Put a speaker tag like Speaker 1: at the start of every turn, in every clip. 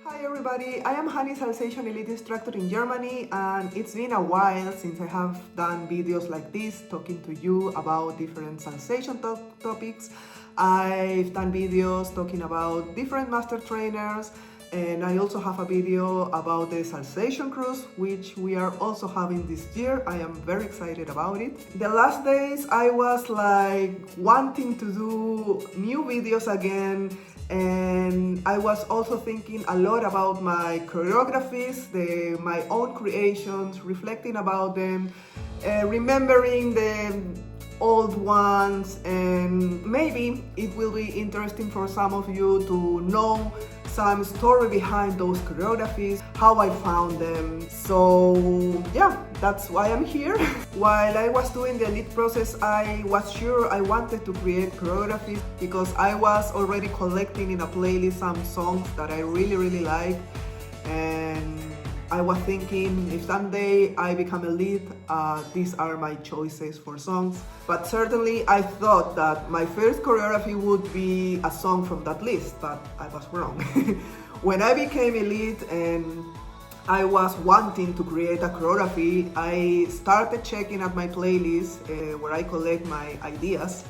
Speaker 1: Hi everybody, I am Hani, Salsation Elite instructor in Germany, and it's been a while since I have done videos like this talking to you about different salsation topics. I've done videos talking about different master trainers, and I also have a video about the Salsation Cruise, which we are also having this year. I am very excited about it. The last days I was like wanting to do new videos again, and I was also thinking a lot about my choreographies, my own creations, reflecting about them, remembering the old ones, and maybe it will be interesting for some of you to know some story behind those choreographies, how I found them. So yeah, that's why I'm here. While I was doing the elite process, I was sure I wanted to create choreographies because I was already collecting in a playlist some songs that I really like, and I was thinking if someday I become elite, these are my choices for songs. But certainly I thought that my first choreography would be a song from that list, but I was wrong. When I became elite and I was wanting to create a choreography, I started checking at my playlist where I collect my ideas.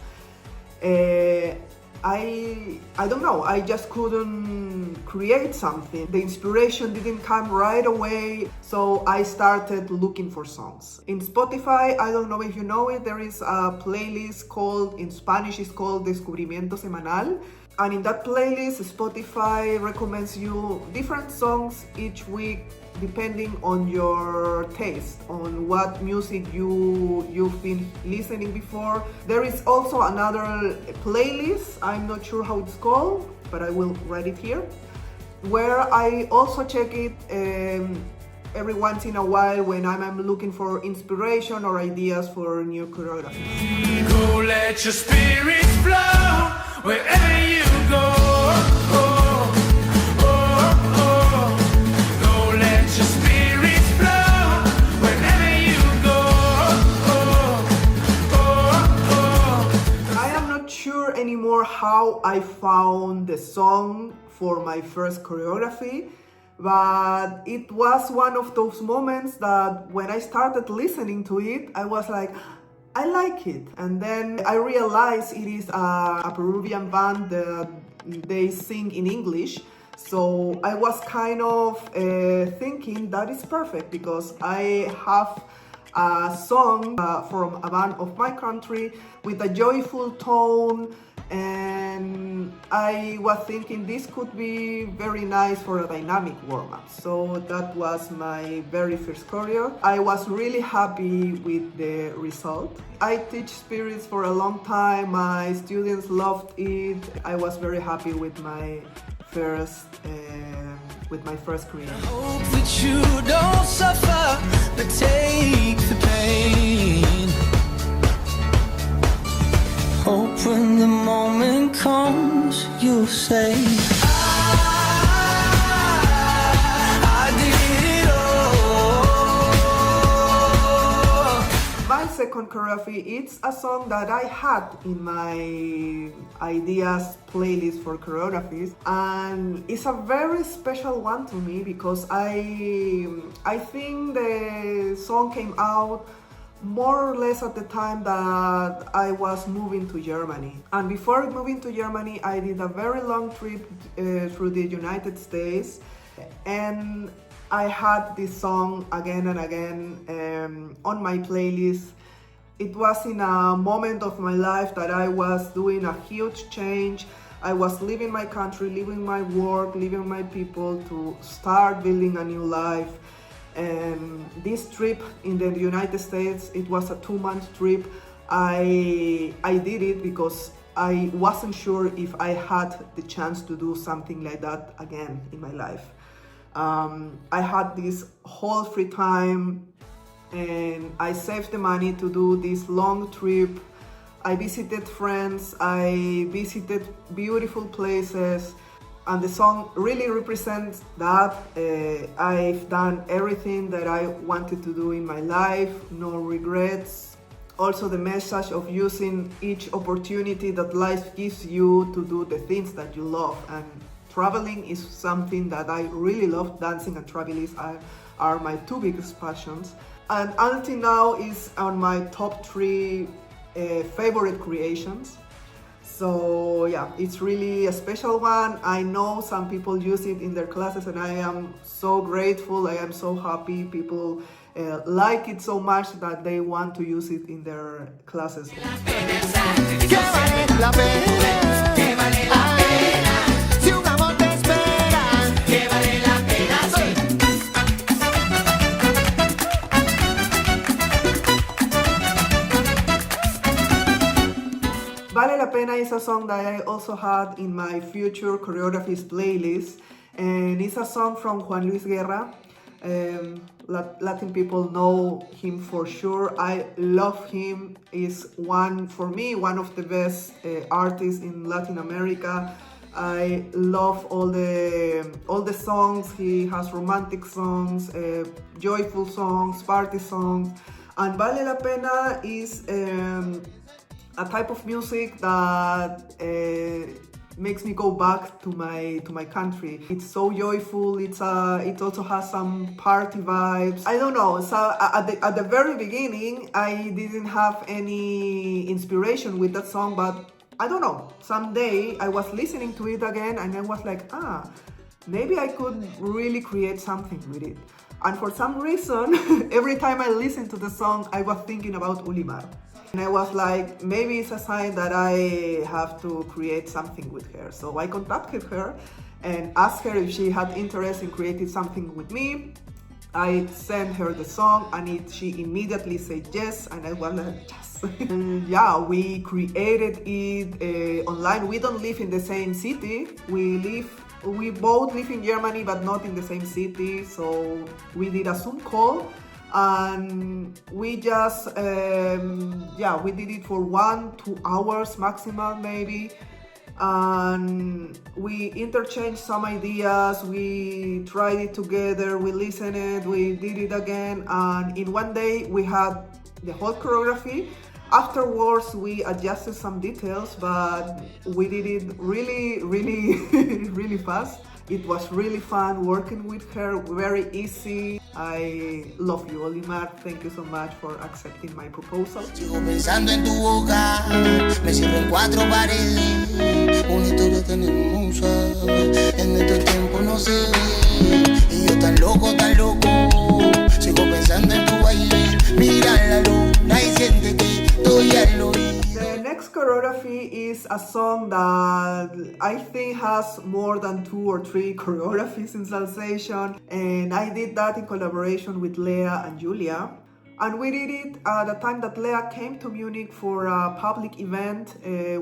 Speaker 1: I don't know, I just couldn't create something. The inspiration didn't come right away, so I started looking for songs. In Spotify, I don't know if you know it, there is a playlist called, in Spanish it's called Descubrimiento Semanal. And in that playlist, Spotify recommends you different songs each week depending on your taste, on what music you've been listening before. There is also another playlist, I'm not sure how it's called, but I will write it here, where I also check it every once in a while when I'm looking for inspiration or ideas for new choreographies.
Speaker 2: Go let your spirit flow wherever you go.
Speaker 1: Anymore how I found the song for my first choreography, but it was one of those moments that when I started listening to it, I was like, I like it. And then I realized it is a Peruvian band that they sing in English. So I was kind of thinking that is perfect because I have a song from a band of my country with a joyful tone, and I was thinking this could be very nice for a dynamic warm-up. So that was my very first choreo. I was really happy with the result. I teach spirits for a long time, my students loved it. I was very happy with my first creation.
Speaker 2: Hope that you don't suffer, but take the pain. Hope when the moment comes, you'll say, I did it all.
Speaker 1: My second choreography, it's a song that I had in my ideas playlist for choreographies, and it's a very special one to me because I think the song came out more or less at the time that I was moving to Germany. And before moving to Germany, I did a very long trip through the United States, and I had this song again and again on my playlist. It was in a moment of my life that I was doing a huge change. I was leaving my country, leaving my work, leaving my people to start building a new life. And this trip in the United States, it was a 2-month trip. I did it because I wasn't sure if I had the chance to do something like that again in my life. I had this whole free time and I saved the money to do this long trip. I visited friends, I visited beautiful places, and the song really represents that. I've done everything that I wanted to do in my life, no regrets. Also the message of using each opportunity that life gives you to do the things that you love and traveling is something that I really love. Dancing and traveling are my two biggest passions. And until now is on my top 3 favorite creations. So yeah, it's really a special one. I know some people use it in their classes and I am so grateful. I am so happy people like it so much that they want to use it in their classes. Vale la Pena is a song that I also had in my future choreographies playlist, and it's a song from Juan Luis Guerra. Latin people know him for sure. I love him. He's for me one of the best artists in Latin America. I love all the songs. He has romantic songs, joyful songs, party songs, and Vale la Pena is a type of music that makes me go back to my country. It's so joyful. It also has some party vibes. I don't know. So at the very beginning, I didn't have any inspiration with that song, but I don't know. Someday I was listening to it again, and I was like, maybe I could really create something with it. And for some reason, every time I listened to the song, I was thinking about Ulimar. And I was like, maybe it's a sign that I have to create something with her. So I contacted her and asked her if she had interest in creating something with me. I sent her the song and she immediately said yes, and I was like, yes. And yeah, we created it online. We don't live in the same city. We both live in Germany, but not in the same city. So we did a Zoom call. And we just, we did it for 1-2 hours maximum maybe. And we interchanged some ideas, we tried it together, we listened it, we did it again. And in one day we had the whole choreography. Afterwards we adjusted some details, but we did it really, really, really fast. It was really fun working with her, very easy. I love you, Olimar. Thank you so much for accepting my proposal.
Speaker 2: Sigo pensando en tu boca, me cierro en 4 paredes. Una historia tan hermosa, en estos tiempos no se ve. Y yo tan loco, sigo pensando en tu baile. Mira la luna y siente que estoy al oído.
Speaker 1: The next choreography is a song that I think has more than 2 or 3 choreographies in Salsation, and I did that in collaboration with Leah and Julia. And we did it at the time that Leah came to Munich for a public event.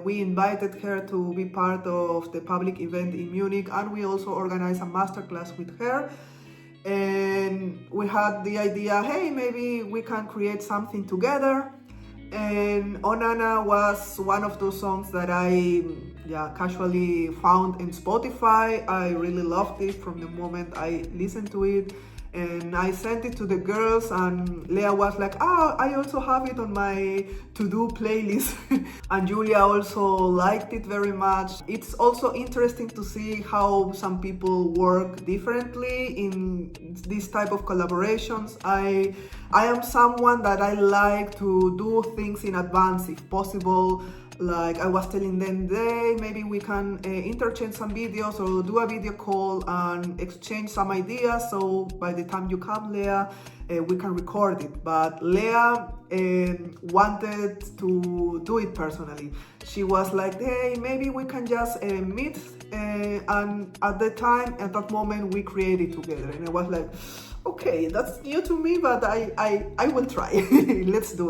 Speaker 1: We invited her to be part of the public event in Munich, and we also organized a masterclass with her. And we had the idea, hey, maybe we can create something together. And OHNANA was one of those songs that I casually found in Spotify. I really loved it from the moment I listened to it. And I sent it to the girls, and Leah was like, I also have it on my to-do playlist. And Julia also liked it very much. It's also interesting to see how some people work differently in this type of collaborations. I am someone that I like to do things in advance if possible. Like I was telling them, maybe we can interchange some videos or do a video call and exchange some ideas. So by the time you come, Leah, we can record it. But Leah wanted to do it personally. She was like, hey, maybe we can just meet. And at that moment, we created together. And I was like, okay, that's new to me, but I will try. Let's do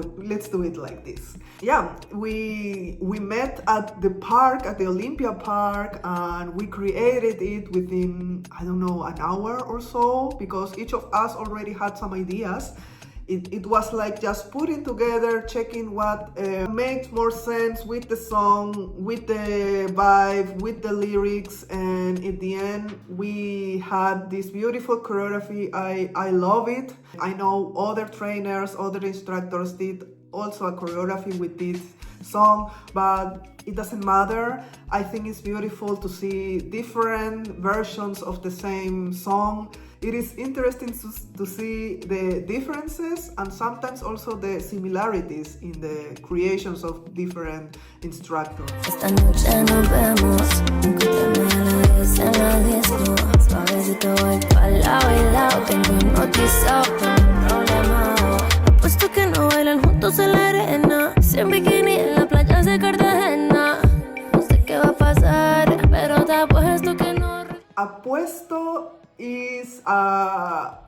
Speaker 1: it like this. Yeah, we met at the park, at the Olympia Park, and we created it within, I don't know, an hour or so, because each of us already had some ideas. It was like just putting together, checking what makes more sense with the song, with the vibe, with the lyrics, and in the end we had this beautiful choreography. I love it. I know other trainers, other instructors did also a choreography with this song, but it doesn't matter. I think it's beautiful to see different versions of the same song. It is interesting to see the differences and sometimes also the similarities in the creations of different instructors.
Speaker 3: Esta noche nos vemos, encontrarme a la 10 en la disco. Suavecito voy pa'l lado y lado, tengo hipnotizado con un problema. Apuesto que no bailan juntos en la arena, sin bikini en la playa de Cartagena. No sé qué va a pasar, pero te apuesto que no.
Speaker 1: Apuesto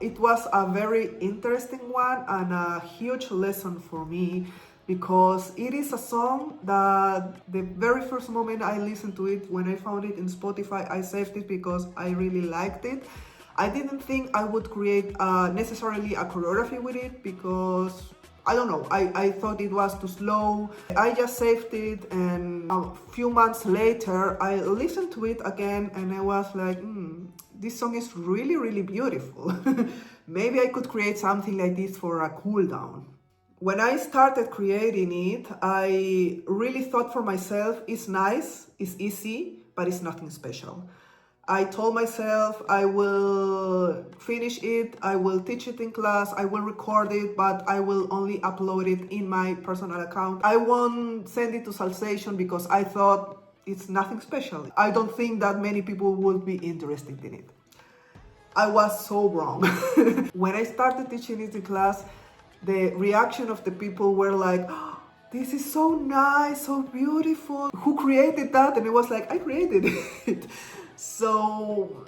Speaker 1: it was a very interesting one and a huge lesson for me, because it is a song that the very first moment I listened to it, when I found it in Spotify, I saved it because I really liked it. I didn't think I would create necessarily a choreography with it because I don't know, I thought it was too slow. I just saved it, and a few months later I listened to it again and I was like, this song is really, really beautiful. Maybe I could create something like this for a cool down. When I started creating it, I really thought for myself, it's nice, it's easy, but it's nothing special. I told myself I will finish it, I will teach it in class, I will record it, but I will only upload it in my personal account. I won't send it to Salsation because I thought it's nothing special. I don't think that many people would be interested in it. I was so wrong. When I started teaching it in class, the reaction of the people were like, oh, this is so nice, so beautiful. Who created that? And it was like, I created it. So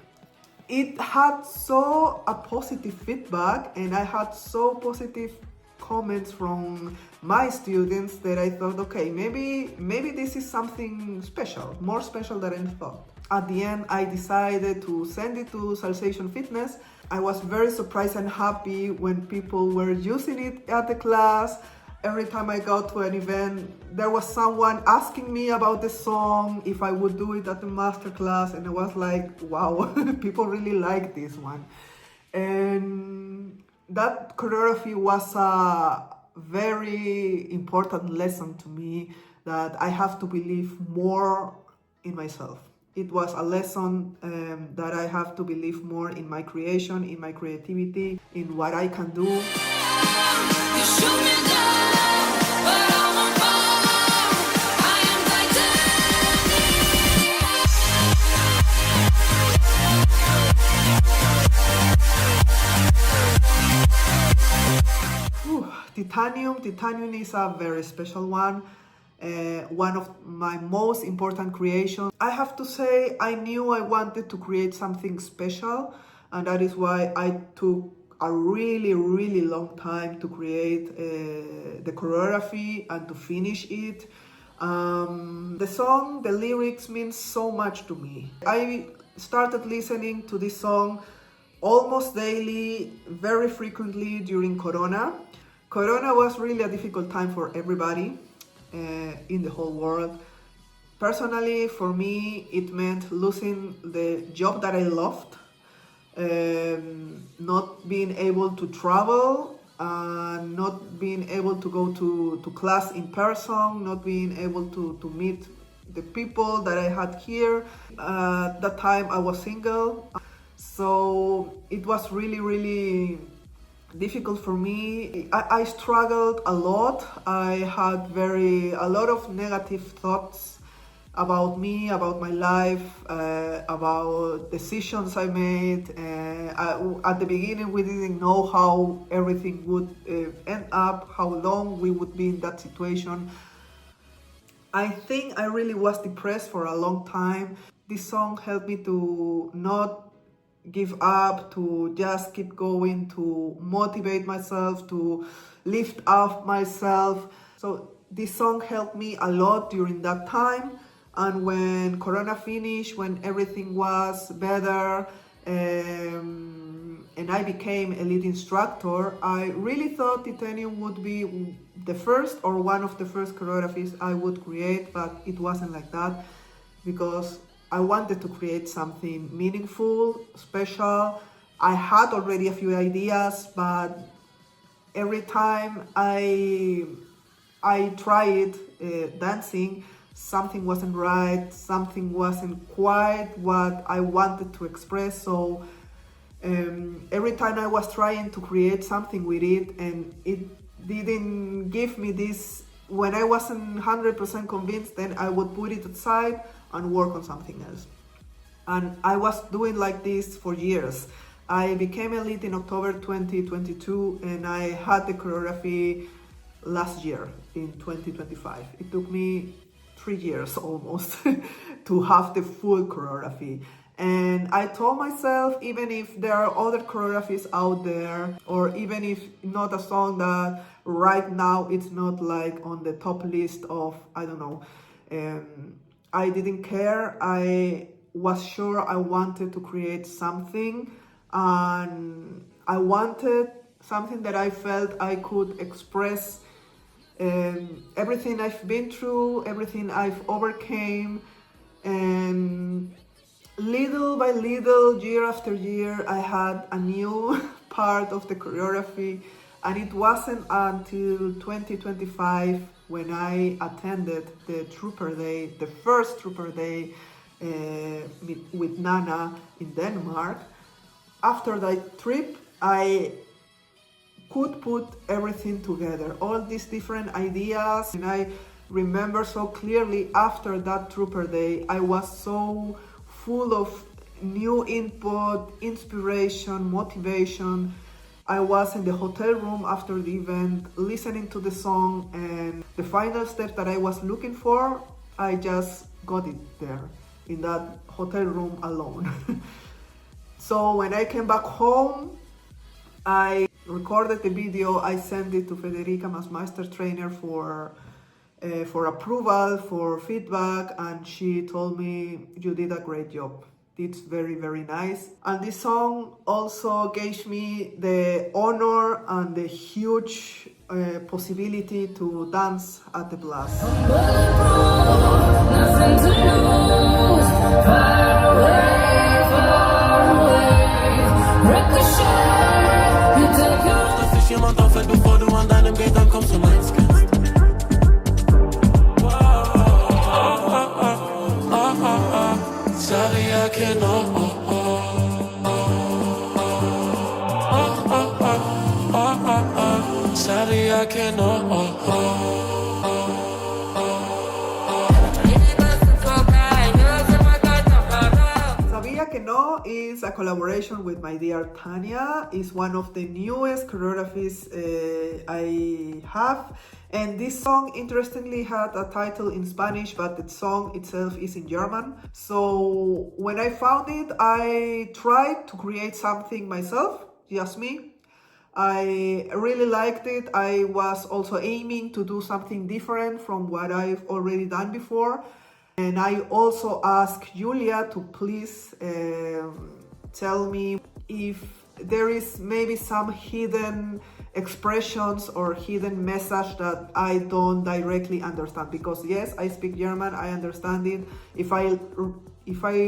Speaker 1: it had so a positive feedback, and I had so positive comments from my students that I thought, okay, maybe this is something special, more special than I thought. At the end, I decided to send it to Salsation Fitness. I was very surprised and happy when people were using it at the class. Every time I go to an event, there was someone asking me about the song, if I would do it at the master class, and I was like, wow, people really like this one. And that choreography was a very important lesson to me, that I have to believe more in myself. It was a lesson that I have to believe more in my creation, in my creativity, in what I can do.
Speaker 3: You shoot me down, but I won't fall. I am
Speaker 1: Titanium. Titanium is a very special one. One of my most important creations. I have to say, I knew I wanted to create something special, and that is why I took a really, really long time to create the choreography and to finish it. The song, the lyrics mean so much to me. I started listening to this song almost daily, very frequently during Corona. Corona was really a difficult time for everybody in the whole world. Personally, for me, it meant losing the job that I loved, not being able to travel, not being able to go to class in person, not being able to meet the people that I had here. At that time I was single, so it was really, really difficult for me. I struggled a lot. I had a lot of negative thoughts about me, about my life, about decisions I made. At the beginning, we didn't know how everything would end up, how long we would be in that situation. I think I really was depressed for a long time. This song helped me to not give up, to just keep going, to motivate myself, to lift up myself. So this song helped me a lot during that time. And when Corona finished, when everything was better, and I became a lead instructor, I really thought Titanium would be the first or one of the first choreographies I would create, but it wasn't like that, because I wanted to create something meaningful, special. I had already a few ideas, but every time I I tried dancing, something wasn't right, something wasn't quite what I wanted to express. So every time I was trying to create something with it and it didn't give me this, when I wasn't 100% convinced, then I would put it aside and work on something else. And I was doing like this for years. I became elite in October 2022 and I had the choreography last year in 2025. It took me 3 years almost to have the full choreography. And I told myself, even if there are other choreographies out there, or even if not a song that right now it's not like on the top list of, I don't know, I didn't care. I was sure I wanted to create something, and I wanted something that I felt I could express everything I've been through, everything I've overcame, and little by little, year after year, I had a new part of the choreography, and it wasn't until 2025 when I attended the Trooper Day, the first Trooper Day with Nana in Denmark. After that trip, I could put everything together, all these different ideas, and I remember so clearly after that Trooper Day, I was so full of new input, inspiration, motivation. I was in the hotel room after the event, listening to the song, and the final step that I was looking for, I just got it there, in that hotel room alone. So when I came back home, I recorded the video, I sent it to Federica, my master trainer, for approval, for feedback, and she told me, you did a great job. It's very, very nice. And this song also gave me the honor and the huge possibility to dance at the Blast.
Speaker 4: Sabia que no. Sabia que no.
Speaker 1: Sabia que no is a collaboration with my dear Tanya. It's one of the newest choreographies I have. And this song, interestingly, had a title in Spanish, but the song itself is in German. So when I found it, I tried to create something myself, just me. I really liked it. I was also aiming to do something different from what I've already done before. And I also asked Julia to please tell me if there is maybe some hidden expressions or hidden message that I don't directly understand, because yes, I speak German, I understand it. If I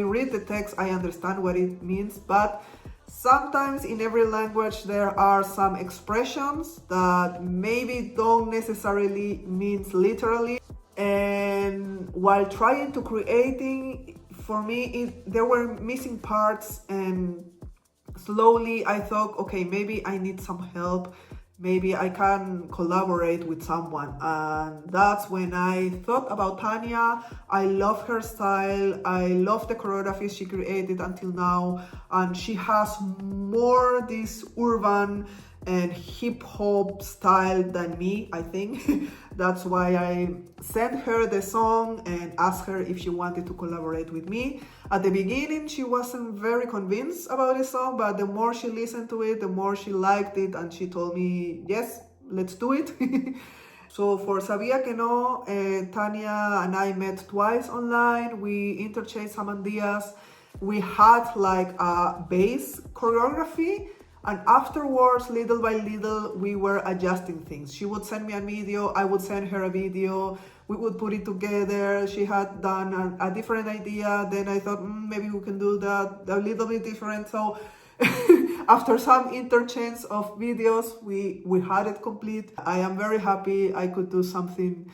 Speaker 1: read the text, I understand what it means, but sometimes in every language there are some expressions that maybe don't necessarily mean literally. And while trying to creating, for me, there were missing parts, and slowly I thought, okay, maybe I need some help. Maybe I can collaborate with someone. And that's when I thought about Tanya. I love her style. I love the choreographies she created until now. And she has more this urban and hip hop style than me, I think. That's why I sent her the song and asked her if she wanted to collaborate with me. At the beginning, she wasn't very convinced about the song, but the more she listened to it, the more she liked it, and she told me, yes, let's do it. So for Sabia que no, Tanya and I met twice online. We interchanged some ideas. We had like a base choreography, and afterwards, little by little, we were adjusting things. She would send me a video, I would send her a video, we would put it together. She had done a different idea, then I thought maybe we can do that a little bit different. So After some interchange of videos, we had it complete. I am very happy I could do something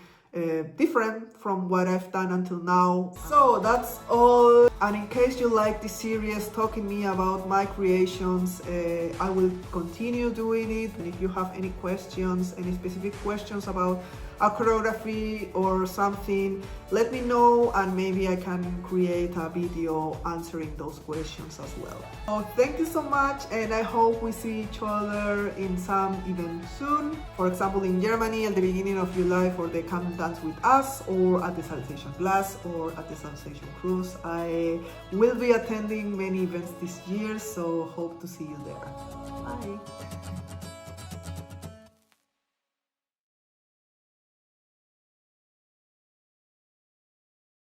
Speaker 1: different from what I've done until now. So that's all, and in case you like this series talking me about my creations, I will continue doing it. And if you have any questions, any specific questions about a choreography or something, let me know and maybe I can create a video answering those questions as well. So thank you so much, and I hope we see each other in some event soon. For example, in Germany at the beginning of July for the Come Dance With Us, or at the Salsation Blast, or at the Salsation Cruise. I will be attending many events this year, so hope to see you there. Bye!